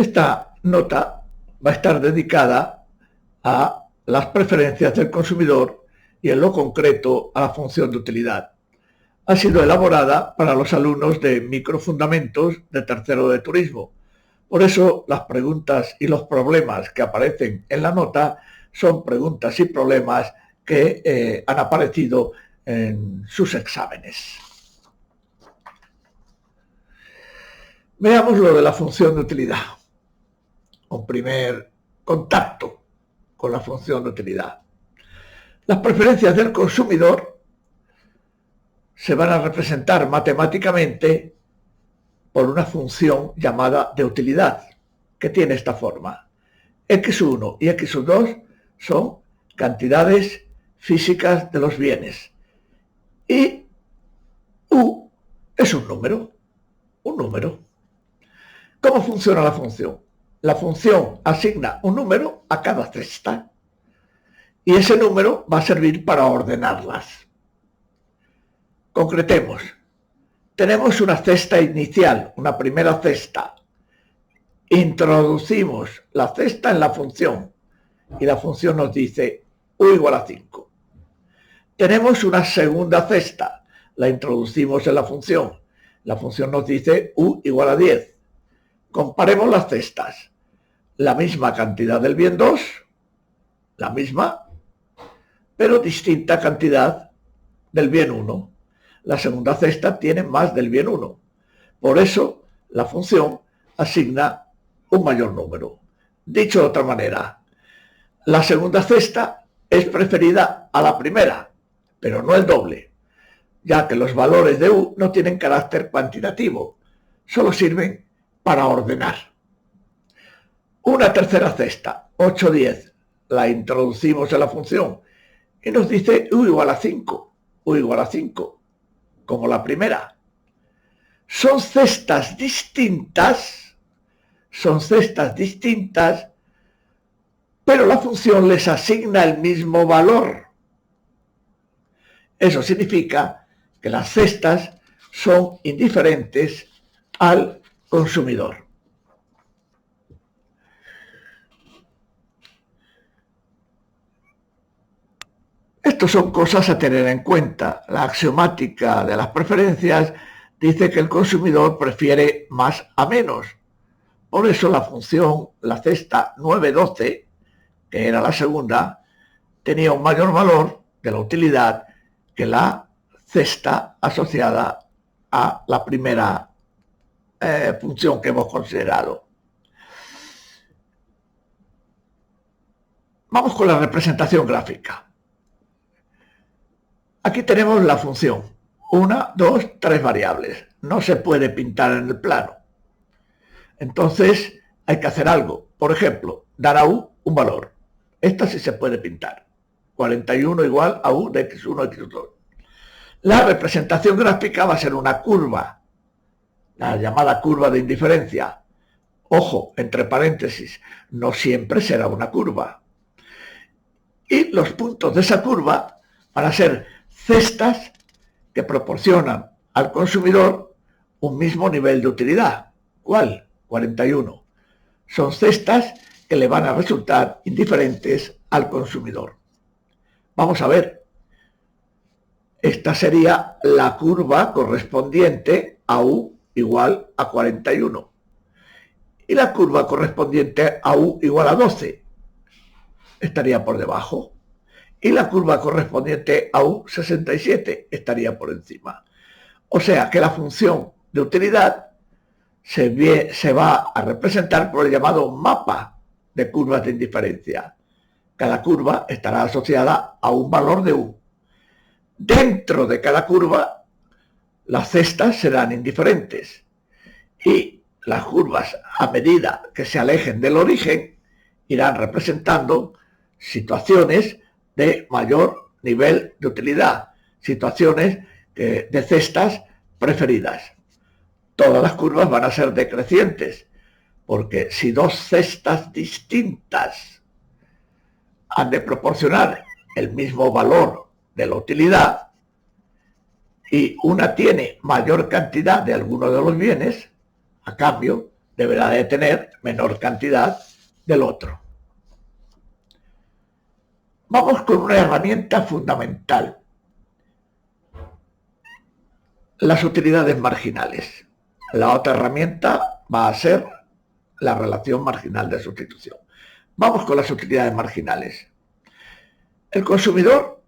Esta nota va a estar dedicada a las preferencias del consumidor y en lo concreto a la función de utilidad. Ha sido elaborada para los alumnos de microfundamentos de tercero de turismo. Por eso las preguntas y los problemas que aparecen en la nota son preguntas y problemas que han aparecido en sus exámenes. Veamos lo de la función de utilidad. Un primer contacto con la función de utilidad. Las preferencias del consumidor se van a representar matemáticamente por una función llamada de utilidad, que tiene esta forma. X1 y X2 son cantidades físicas de los bienes y U es un número. ¿Cómo funciona la función? La función asigna un número a cada cesta y ese número va a servir para ordenarlas. Concretemos. Tenemos una cesta inicial, una primera cesta. Introducimos la cesta en la función y la función nos dice U igual a 5. Tenemos una segunda cesta, la introducimos en la función nos dice U igual a 10. Comparemos las cestas. La misma cantidad del bien 2, la misma, pero distinta cantidad del bien 1. La segunda cesta tiene más del bien 1. Por eso, la función asigna un mayor número. Dicho de otra manera, la segunda cesta es preferida a la primera, pero no el doble, ya que los valores de U no tienen carácter cuantitativo, solo sirven para ordenar. Una tercera cesta, 8, 10, la introducimos en la función y nos dice U igual a 5, como la primera. Son cestas distintas, pero la función les asigna el mismo valor. Eso significa que las cestas son indiferentes al consumidor. Estas son cosas a tener en cuenta. La axiomática de las preferencias dice que el consumidor prefiere más a menos. Por eso la función, la cesta 912, que era la segunda, tenía un mayor valor de la utilidad que la cesta asociada a la primera función que hemos considerado. Vamos con la representación gráfica. Aquí tenemos la función. 1, 2, 3 variables. No se puede pintar en el plano. Entonces hay que hacer algo. Por ejemplo, dar a U un valor. Esta sí se puede pintar. 41 igual a U de X1, X2. La representación gráfica va a ser una curva, la llamada curva de indiferencia. Ojo, entre paréntesis, no siempre será una curva. Y los puntos de esa curva van a ser cestas que proporcionan al consumidor un mismo nivel de utilidad. ¿Cuál? 41. Son cestas que le van a resultar indiferentes al consumidor. Vamos a ver. Esta sería la curva correspondiente a U igual a 41. Y la curva correspondiente a U igual a 12 estaría por debajo. Y la curva correspondiente a U 67 estaría por encima. O sea que la función de utilidad se va a representar por el llamado mapa de curvas de indiferencia. Cada curva estará asociada a un valor de U. Dentro de cada curva, las cestas serán indiferentes y las curvas, a medida que se alejen del origen, irán representando situaciones de mayor nivel de utilidad, situaciones de cestas preferidas. Todas las curvas van a ser decrecientes, porque si dos cestas distintas han de proporcionar el mismo valor de la utilidad y una tiene mayor cantidad de alguno de los bienes, a cambio deberá de tener menor cantidad del otro. Vamos con una herramienta fundamental: las utilidades marginales. La otra herramienta va a ser la relación marginal de sustitución. Vamos con las utilidades marginales. El consumidor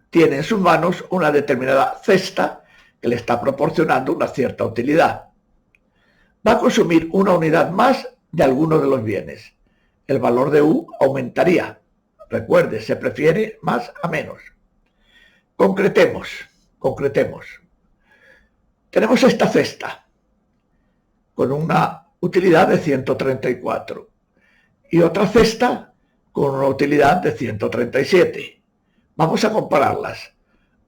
tiene en sus manos una determinada cesta que le está proporcionando una cierta utilidad. Va a consumir una unidad más de alguno de los bienes. El valor de U aumentaría. Recuerde, se prefiere más a menos. Concretemos. Tenemos esta cesta con una utilidad de 134 y otra cesta con una utilidad de 137. Vamos a compararlas.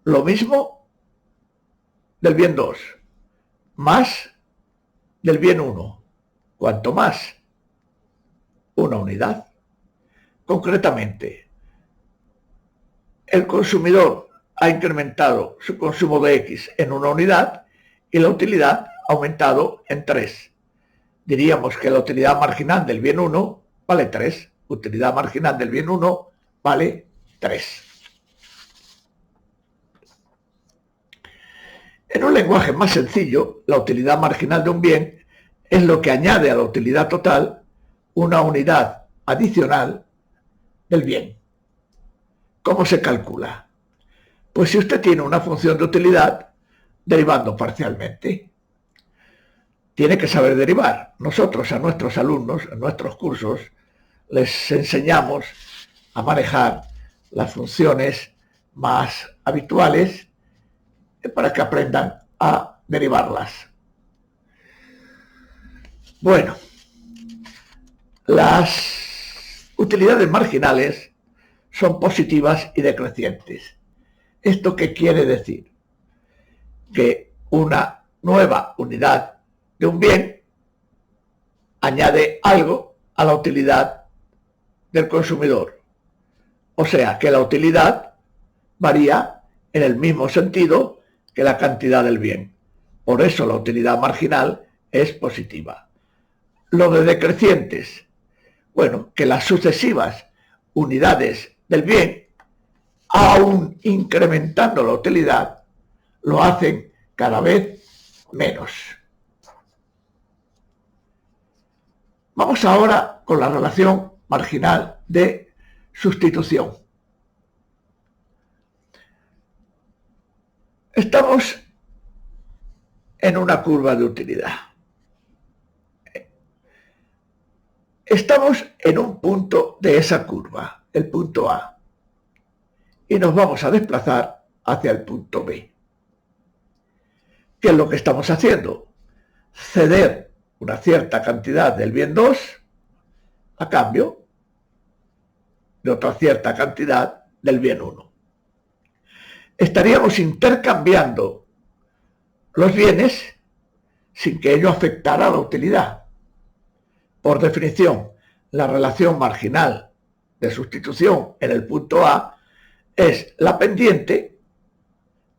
Lo mismo del bien 2 más del bien 1. ¿Cuánto más? Una unidad. Concretamente, el consumidor ha incrementado su consumo de X en una unidad y la utilidad ha aumentado en 3. Diríamos que la utilidad marginal del bien 1 vale 3. Utilidad marginal del bien 1 vale 3. En un lenguaje más sencillo, la utilidad marginal de un bien es lo que añade a la utilidad total una unidad adicional del bien. ¿Cómo se calcula? Pues si usted tiene una función de utilidad derivando parcialmente, tiene que saber derivar. Nosotros a nuestros alumnos, en nuestros cursos, les enseñamos a manejar las funciones más habituales para que aprendan a derivarlas. Bueno, las utilidades marginales son positivas y decrecientes. ¿Esto qué quiere decir? Que una nueva unidad de un bien añade algo a la utilidad del consumidor. O sea que la utilidad varía en el mismo sentido que la cantidad del bien. Por eso la utilidad marginal es positiva. Lo de decrecientes, bueno, que las sucesivas unidades del bien, aún incrementando la utilidad, lo hacen cada vez menos. Vamos ahora con la relación marginal de sustitución. Estamos en una curva de utilidad. Estamos en un punto de esa curva, el punto A, y nos vamos a desplazar hacia el punto B. ¿Qué es lo que estamos haciendo? Ceder una cierta cantidad del bien 2 a cambio de otra cierta cantidad del bien 1. Estaríamos intercambiando los bienes sin que ello afectara a la utilidad. Por definición, la relación marginal de sustitución en el punto A es la pendiente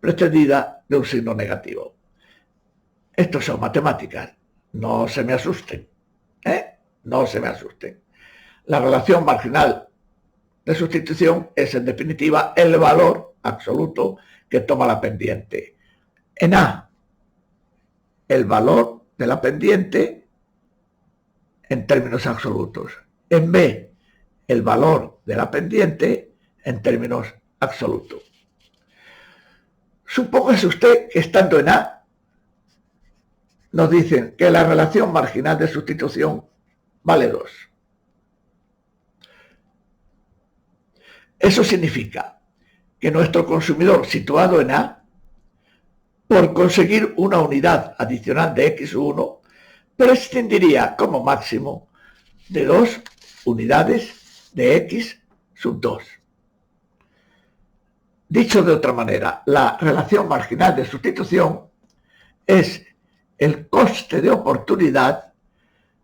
precedida de un signo negativo. Estos son matemáticas, no se me asusten, no se me asusten. La relación marginal de sustitución es en definitiva el valor absoluto que toma la pendiente. En A, el valor de la pendiente en términos absolutos. En B, el valor de la pendiente en términos absolutos. Supóngase usted que estando en A, nos dicen que la relación marginal de sustitución vale 2. Eso significa que nuestro consumidor situado en A, por conseguir una unidad adicional de X1, prescindiría como máximo de 2 unidades de X sub 2. Dicho de otra manera, la relación marginal de sustitución es el coste de oportunidad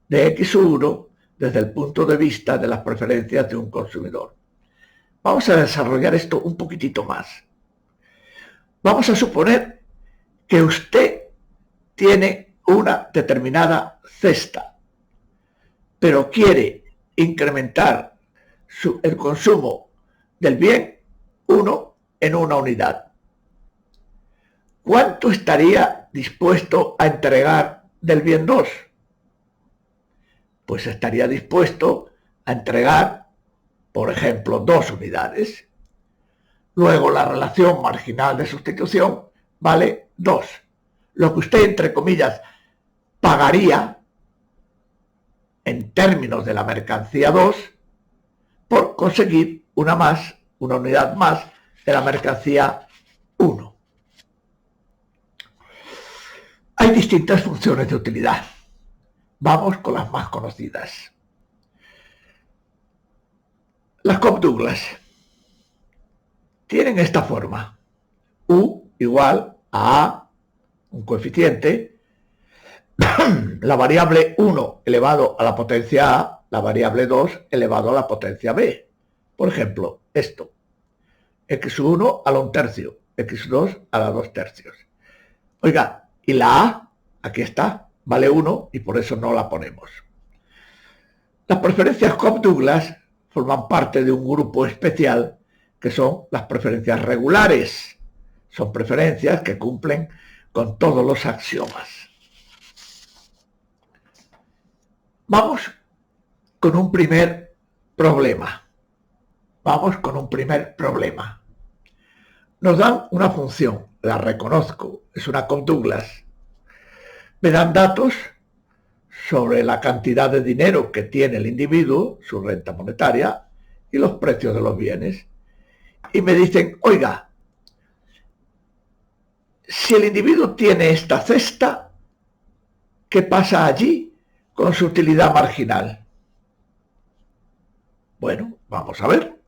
de X1 desde el punto de vista de las preferencias de un consumidor. Vamos a desarrollar esto un poquitito más. Vamos a suponer que usted tiene una determinada cesta, pero quiere incrementar el consumo del bien 1 en una unidad. ¿Cuánto estaría dispuesto a entregar del bien 2? Pues estaría dispuesto a entregar, por ejemplo, 2 unidades. Luego la relación marginal de sustitución vale 2. Lo que usted, entre comillas, pagaría en términos de la mercancía 2 por conseguir una unidad más de la mercancía 1. Hay distintas funciones de utilidad. Vamos con las más conocidas. Las Cobb-Douglas tienen esta forma. U igual a A, un coeficiente, la variable 1 elevado a la potencia A, la variable 2 elevado a la potencia B. Por ejemplo, esto. x1 a la 1/3, x2 a la 2/3. Oiga, y la A, aquí está, vale 1 y por eso no la ponemos. Las preferencias Cobb-Douglas forman parte de un grupo especial que son las preferencias regulares. Son preferencias que cumplen con todos los axiomas. Vamos con un primer problema. Nos dan una función, la reconozco, es una Cobb-Douglas. Me dan datos sobre la cantidad de dinero que tiene el individuo, su renta monetaria y los precios de los bienes. Y me dicen, oiga, si el individuo tiene esta cesta, ¿qué pasa allí con su utilidad marginal? Bueno, vamos a ver.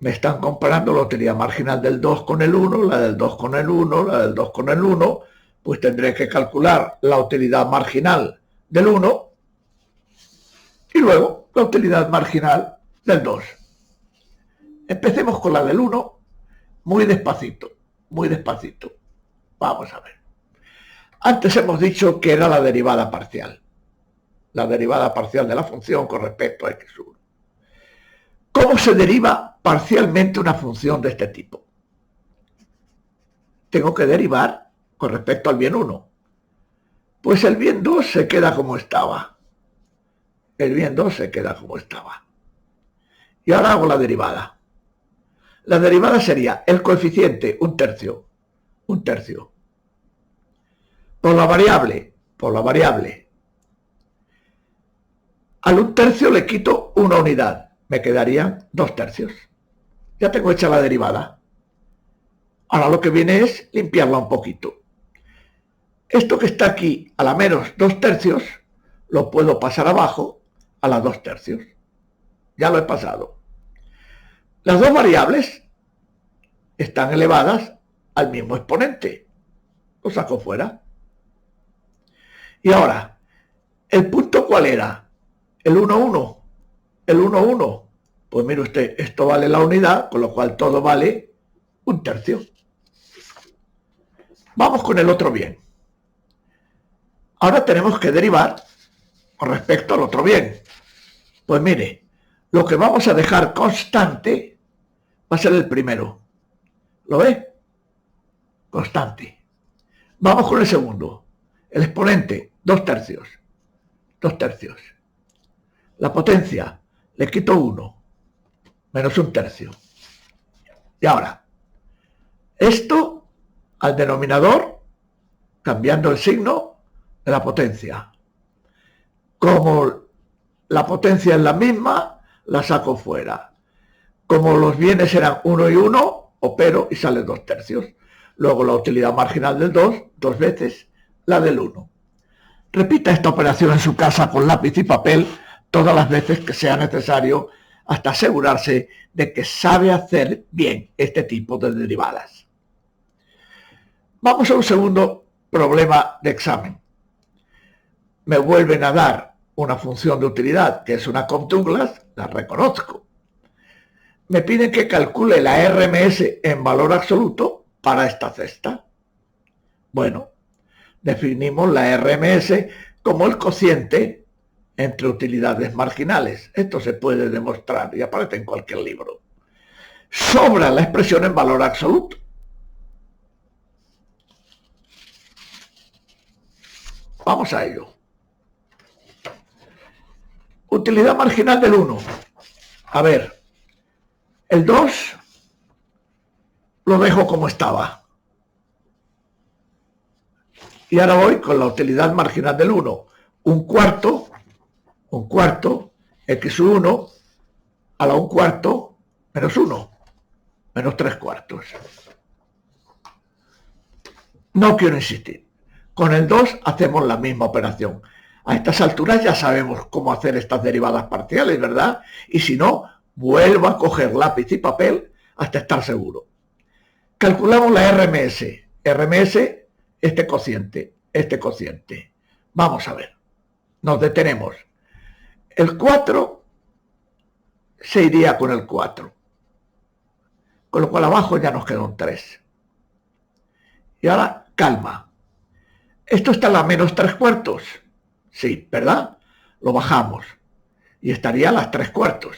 Me están comparando la utilidad marginal del 2 con el 1, la del 2 con el 1, la del 2 con el 1, pues tendré que calcular la utilidad marginal del 1 y luego la utilidad marginal del 2. Empecemos con la del 1 muy despacito. Vamos a ver. Antes hemos dicho que era la derivada parcial. La derivada parcial de la función con respecto a x1. ¿Cómo se deriva parcialmente una función de este tipo? Tengo que derivar con respecto al bien 1. Pues el bien 2 se queda como estaba. Y ahora hago la derivada. La derivada sería el coeficiente 1/3. Por la variable. Al 1/3 le quito una unidad. Me quedarían 2/3. Ya tengo hecha la derivada. Ahora lo que viene es limpiarla un poquito. Esto que está aquí a la menos 2/3 lo puedo pasar abajo a la 2/3. Ya lo he pasado. Las dos variables están elevadas al mismo exponente. Lo saco fuera. Y ahora, ¿el punto cuál era? El 1,1. El 1,1. Pues mire usted, esto vale la unidad, con lo cual todo vale 1/3. Vamos con el otro bien. Ahora tenemos que derivar con respecto al otro bien. Pues mire, lo que vamos a dejar constante va a ser el primero. ¿Lo ve? Constante. Vamos con el segundo. El exponente, 2/3. La potencia, le quito 1, menos 1/3. Y ahora, esto al denominador, cambiando el signo de la potencia. Como la potencia es la misma, la saco fuera. Como los bienes eran 1 y 1, opero y sale 2/3. Luego la utilidad marginal del 2, 2 veces la del 1. Repita esta operación en su casa con lápiz y papel todas las veces que sea necesario hasta asegurarse de que sabe hacer bien este tipo de derivadas. Vamos a un segundo problema de examen. Me vuelven a dar una función de utilidad que es una Cobb-Douglas, la reconozco. Me piden que calcule la RMS en valor absoluto para esta cesta. Bueno, definimos la RMS como el cociente entre utilidades marginales. Esto se puede demostrar y aparece en cualquier libro. Sobra la expresión en valor absoluto. Vamos a ello. Utilidad marginal del 1. A ver, el 2 lo dejo como estaba. Y ahora voy con la utilidad marginal del 1. Un cuarto, x1 a la 1/4 menos 1, menos 3/4. No quiero insistir. Con el 2 hacemos la misma operación. A estas alturas ya sabemos cómo hacer estas derivadas parciales, ¿verdad? Y si no, vuelvo a coger lápiz y papel hasta estar seguro. Calculamos la RMS. RMS, este cociente. Vamos a ver. Nos detenemos. El 4 se iría con el 4. Con lo cual abajo ya nos queda un 3. Y ahora, calma. ¿Esto está a la menos 3/4? Sí, ¿verdad? Lo bajamos. Y estaría a las 3/4.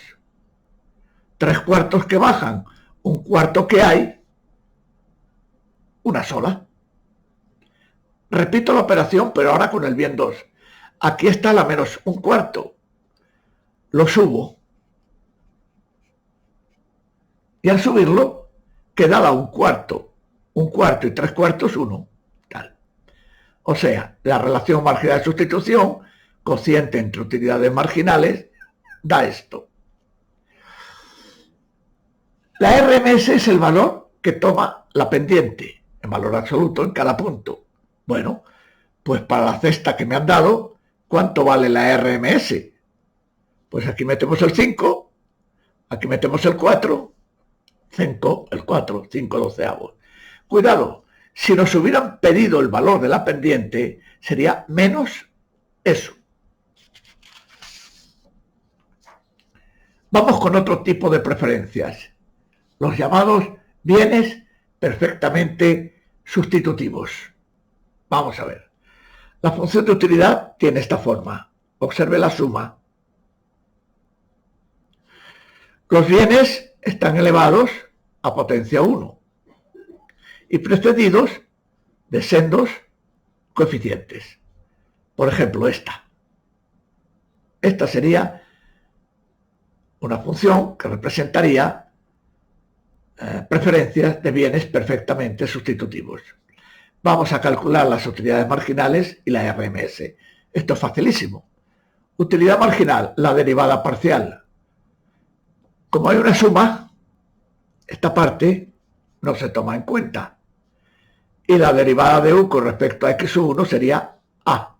3/4 que bajan, un cuarto que hay, una sola. Repito la operación, pero ahora con el bien 2. Aquí está la menos 1/4. Lo subo. Y al subirlo, queda la 1/4. 1/4 y 3/4, 1. Tal. O sea, la relación marginal de sustitución, cociente entre utilidades marginales, da esto. La RMS es el valor que toma la pendiente, en valor absoluto, en cada punto. Bueno, pues para la cesta que me han dado, ¿cuánto vale la RMS? Pues aquí metemos el 5, aquí metemos el 4, 5 doceavos. Cuidado, si nos hubieran pedido el valor de la pendiente, sería menos eso. Vamos con otro tipo de preferencias, los llamados bienes perfectamente sustitutivos. Vamos a ver. La función de utilidad tiene esta forma. Observe la suma. Los bienes están elevados a potencia 1 y precedidos de sendos coeficientes. Por ejemplo, esta. Esta sería una función que representaría preferencias de bienes perfectamente sustitutivos. Vamos a calcular las utilidades marginales y la RMS. Esto es facilísimo. Utilidad marginal, la derivada parcial. Como hay una suma, esta parte no se toma en cuenta. Y la derivada de u con respecto a x1 sería a.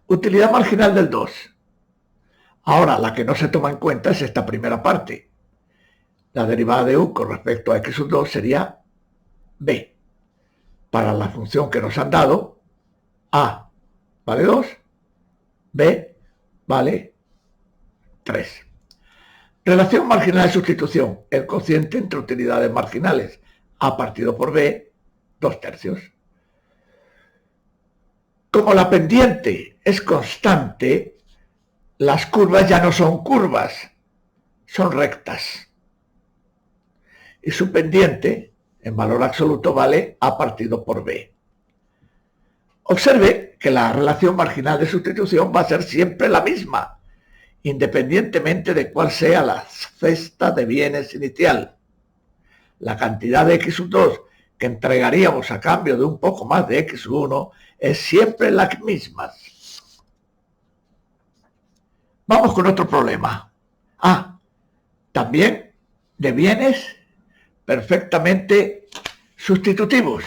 Utilidad marginal del 2. Ahora, la que no se toma en cuenta es esta primera parte. La derivada de u con respecto a x2 sería b. Para la función que nos han dado, a vale 2, b vale 3. Relación marginal de sustitución, el cociente entre utilidades marginales, a partido por b, 2/3. Como la pendiente es constante, las curvas ya no son curvas, son rectas. Y su pendiente, en valor absoluto, vale a partido por b. Observe que la relación marginal de sustitución va a ser siempre la misma, independientemente de cuál sea la cesta de bienes inicial. La cantidad de x2 que entregaríamos a cambio de un poco más de x1 es siempre la misma. Vamos con otro problema. También de bienes perfectamente sustitutivos.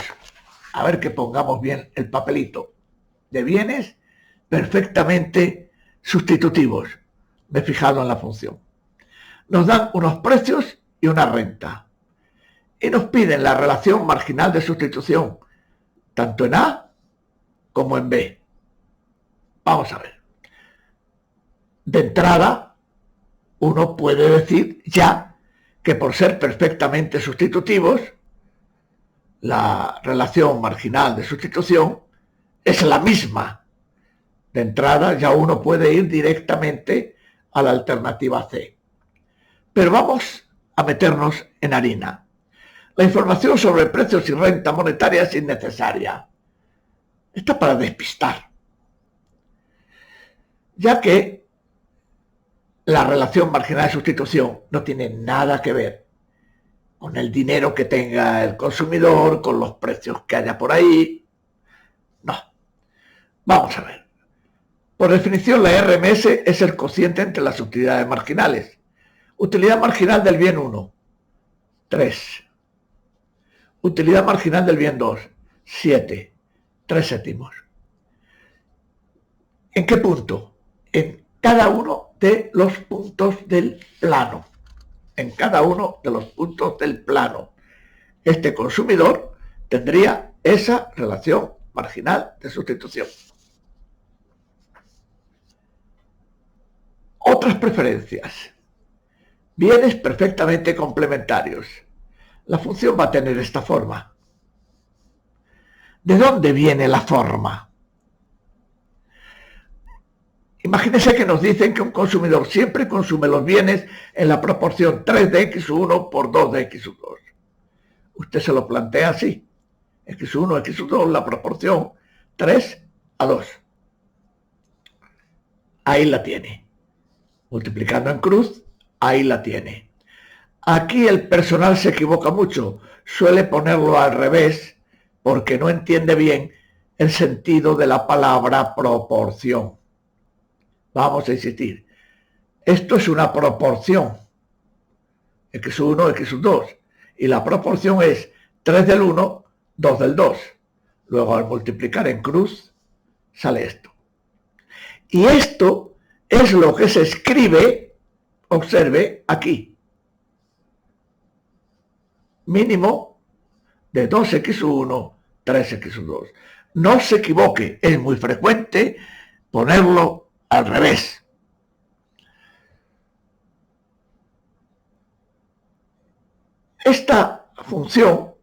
A ver que pongamos bien el papelito. De bienes perfectamente sustitutivos. Me he fijado en la función. Nos dan unos precios y una renta. Y nos piden la relación marginal de sustitución, tanto en A como en B. Vamos a ver. De entrada, uno puede decir ya que por ser perfectamente sustitutivos, la relación marginal de sustitución es la misma. De entrada ya uno puede ir directamente a la alternativa C. Pero vamos a meternos en harina. La información sobre precios y renta monetaria es innecesaria. Está para despistar, ya que la relación marginal de sustitución no tiene nada que ver con el dinero que tenga el consumidor, con los precios que haya por ahí. No. Vamos a ver. Por definición, la RMS es el cociente entre las utilidades marginales. Utilidad marginal del bien 1, 3. Utilidad marginal del bien 2, 7, 3 céntimos. ¿En qué punto? En cada uno de los puntos del plano. En cada uno de los puntos del plano. Este consumidor tendría esa relación marginal de sustitución. Otras preferencias. Bienes perfectamente complementarios. La función va a tener esta forma. ¿De dónde viene la forma? Imagínense que nos dicen que un consumidor siempre consume los bienes en la proporción 3 de x1 por 2 de x2. Usted se lo plantea así. x1, x2, la proporción 3 a 2. Ahí la tiene. Multiplicando en cruz, ahí la tiene. Aquí el personal se equivoca mucho. Suele ponerlo al revés porque no entiende bien el sentido de la palabra proporción. Vamos a insistir. Esto es una proporción. x1, x2. Y la proporción es 3 del 1, 2 del 2. Luego al multiplicar en cruz sale esto. Y esto es lo que se escribe, observe, aquí. Mínimo de 2x1, 3x2. No se equivoque, es muy frecuente ponerlo al revés. Esta función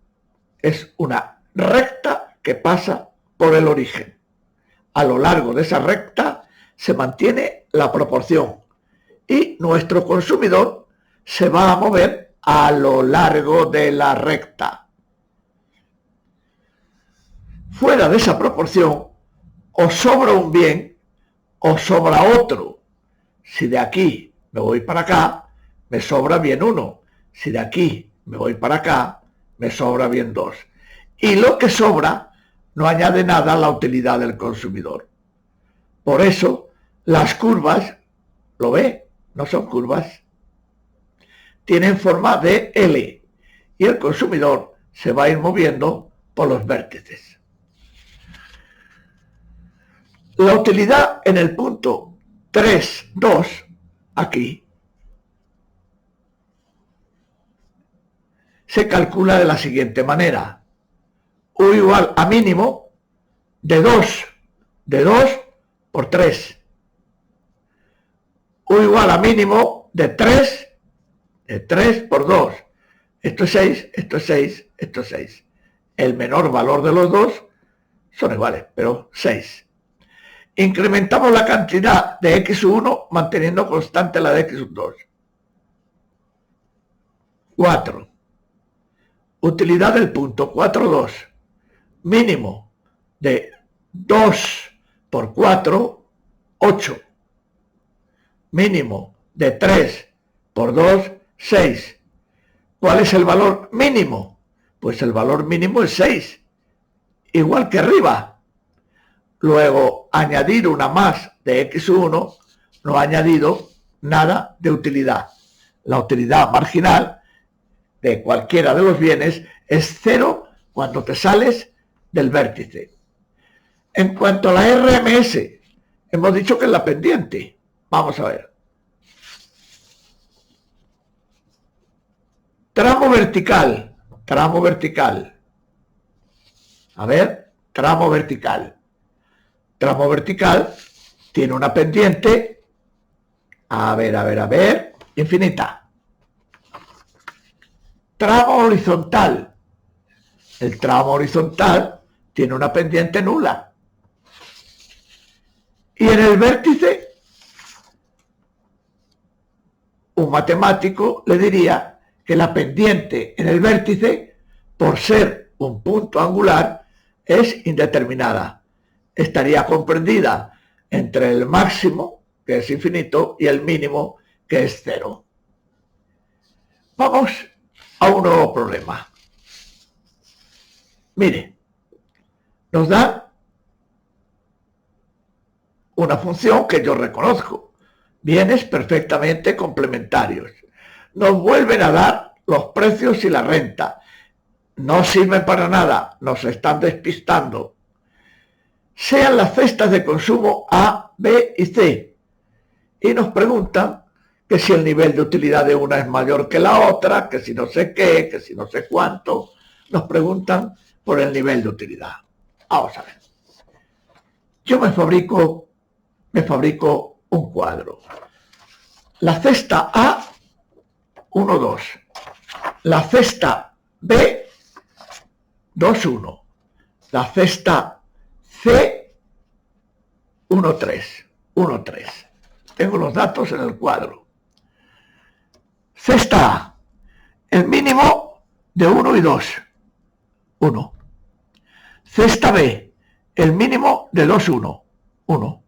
es una recta que pasa por el origen. A lo largo de esa recta se mantiene la proporción y nuestro consumidor se va a mover a lo largo de la recta. Fuera de esa proporción, o sobra un bien o sobra otro. Si de aquí me voy para acá, me sobra bien 1. Si de aquí me voy para acá, me sobra bien 2. Y lo que sobra no añade nada a la utilidad del consumidor. Por eso, las curvas, ¿lo ve? No son curvas. Tienen forma de L y el consumidor se va a ir moviendo por los vértices. La utilidad en el punto 3, 2, aquí, se calcula de la siguiente manera. U igual a mínimo de 2 por 3. U igual a mínimo de 3 por 2. Esto es 6, esto es 6, esto es 6. El menor valor de los dos son iguales, pero 6. Incrementamos la cantidad de x1 manteniendo constante la de x2. 4. Utilidad del punto 4, 2. Mínimo de 2 por 4, 8. Mínimo de 3 por 2, 6. ¿Cuál es el valor mínimo? Pues el valor mínimo es 6. Igual que arriba. Luego, añadir una más de x1 no ha añadido nada de utilidad. La utilidad marginal de cualquiera de los bienes es 0 cuando te sales del vértice. En cuanto a la RMS, hemos dicho que es la pendiente. Vamos a ver. Tramo vertical. Tramo vertical. A ver, tramo vertical. Tramo vertical tiene una pendiente, a ver, infinita. Tramo horizontal. El tramo horizontal tiene una pendiente nula. Y en el vértice, un matemático le diría que la pendiente en el vértice, por ser un punto angular, es indeterminada. Estaría comprendida entre el máximo, que es infinito, y el mínimo, que es cero. Vamos a un nuevo problema. Mire, nos da una función que yo reconozco, bienes perfectamente complementarios. Nos vuelven a dar los precios y la renta. No sirven para nada, nos están despistando. Sean las cestas de consumo A, B y C. Y nos preguntan que si el nivel de utilidad de una es mayor que la otra, que si no sé qué, que si no sé cuánto. Nos preguntan por el nivel de utilidad. Vamos a ver. Yo me fabrico un cuadro. La cesta A, 1, 2. La cesta B, 2, 1. La cesta C, 1, 3. 1, 3. Tengo los datos en el cuadro. Cesta A, el mínimo de 1 y 2. 1. Cesta B, el mínimo de 2, 1. 1.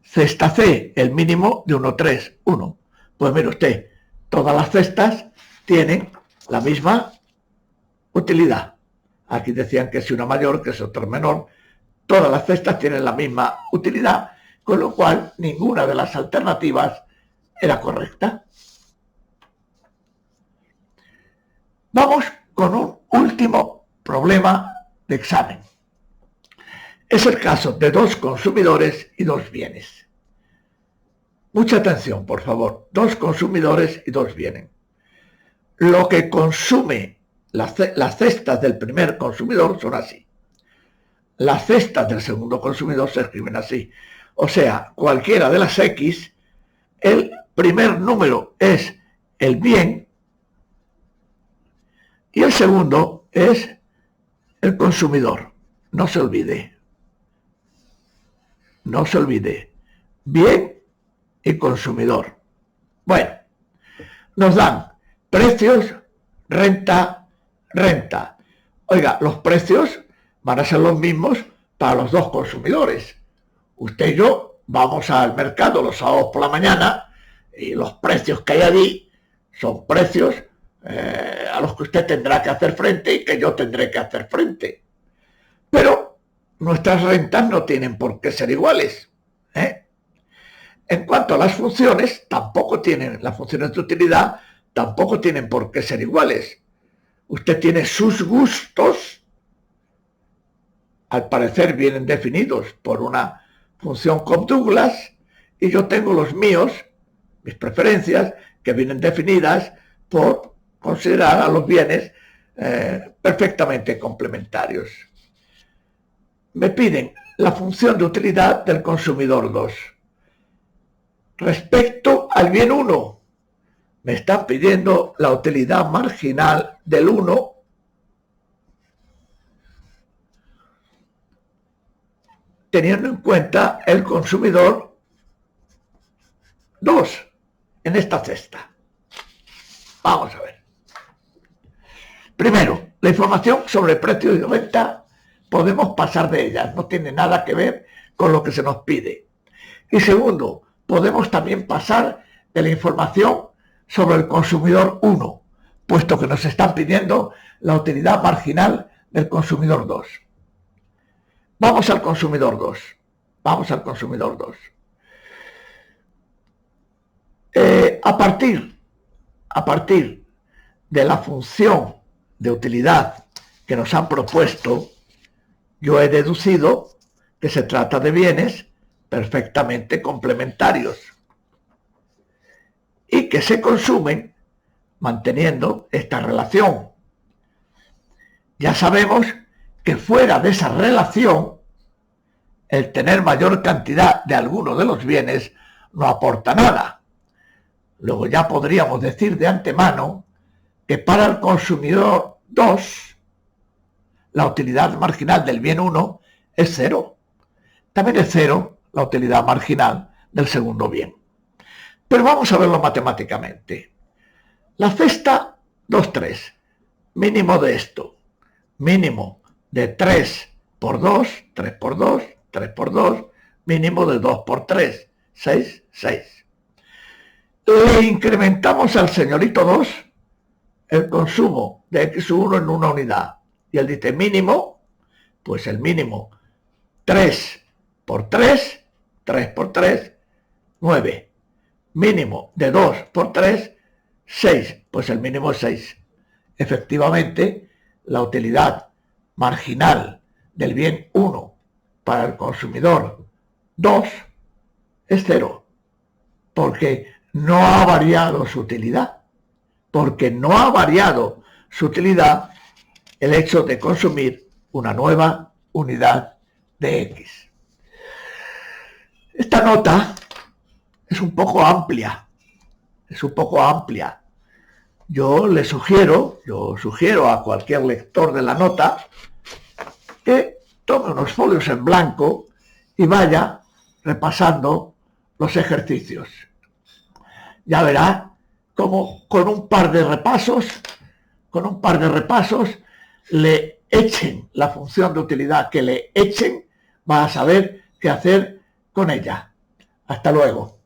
Cesta C, el mínimo de 1, 3. 1. Pues mire usted, todas las cestas tienen la misma utilidad. Aquí decían que si una mayor, que si otra menor. Todas las cestas tienen la misma utilidad, con lo cual ninguna de las alternativas era correcta. Vamos con un último problema de examen. Es el caso de dos consumidores y dos bienes. Mucha atención, por favor. Dos consumidores y dos bienes. Lo que consume las cestas del primer consumidor son así. Las cestas del segundo consumidor se escriben así. O sea, cualquiera de las X, el primer número es el bien y el segundo es el consumidor. No se olvide. No se olvide. Bien y consumidor. Bueno, nos dan precios, renta, renta. Oiga, los precios van a ser los mismos para los dos consumidores. Usted y yo vamos al mercado los sábados por la mañana y los precios que hay allí son precios a los que usted tendrá que hacer frente y que yo tendré que hacer frente. Pero nuestras rentas no tienen por qué ser iguales. En cuanto a las funciones, las funciones de utilidad tampoco tienen por qué ser iguales. Usted tiene sus gustos, al parecer vienen definidos por una función Cobb-Douglas, y yo tengo los míos, mis preferencias, que vienen definidas por considerar a los bienes perfectamente complementarios. Me piden la función de utilidad del consumidor 2. Respecto al bien 1, me están pidiendo la utilidad marginal del 1 teniendo en cuenta el consumidor 2 en esta cesta. Vamos a ver. Primero, la información sobre precio y renta podemos pasar de ellas, no tiene nada que ver con lo que se nos pide. Y segundo, podemos también pasar de la información sobre el consumidor 1, puesto que nos están pidiendo la utilidad marginal del consumidor 2. Vamos al consumidor 2. Vamos al consumidor 2. A partir de la función de utilidad que nos han propuesto, yo he deducido que se trata de bienes perfectamente complementarios y que se consumen manteniendo esta relación. Ya sabemos que fuera de esa relación, el tener mayor cantidad de alguno de los bienes no aporta nada. Luego ya podríamos decir de antemano que para el consumidor 2, la utilidad marginal del bien 1 es 0. También es 0 la utilidad marginal del segundo bien. Pero vamos a verlo matemáticamente. La cesta 2, 3. Mínimo de esto. Mínimo de 3 por 2, 3 por 2, 3 por 2. Mínimo de 2 por 3, 6, 6. Le incrementamos al señorito 2 el consumo de X1 en una unidad. Y él dice mínimo, pues el mínimo 3 por 3, 3 por 3, 9. Mínimo de 2 por 3, 6. Pues el mínimo es 6. Efectivamente, la utilidad marginal del bien 1 para el consumidor 2 es 0. Porque no ha variado su utilidad. Porque no ha variado su utilidad el hecho de consumir una nueva unidad de X. Esta nota es un poco amplia. Yo sugiero a cualquier lector de la nota que tome unos folios en blanco y vaya repasando los ejercicios. Ya verá cómo con un par de repasos le echen la función de utilidad que le echen, va a saber qué hacer con ella. Hasta luego.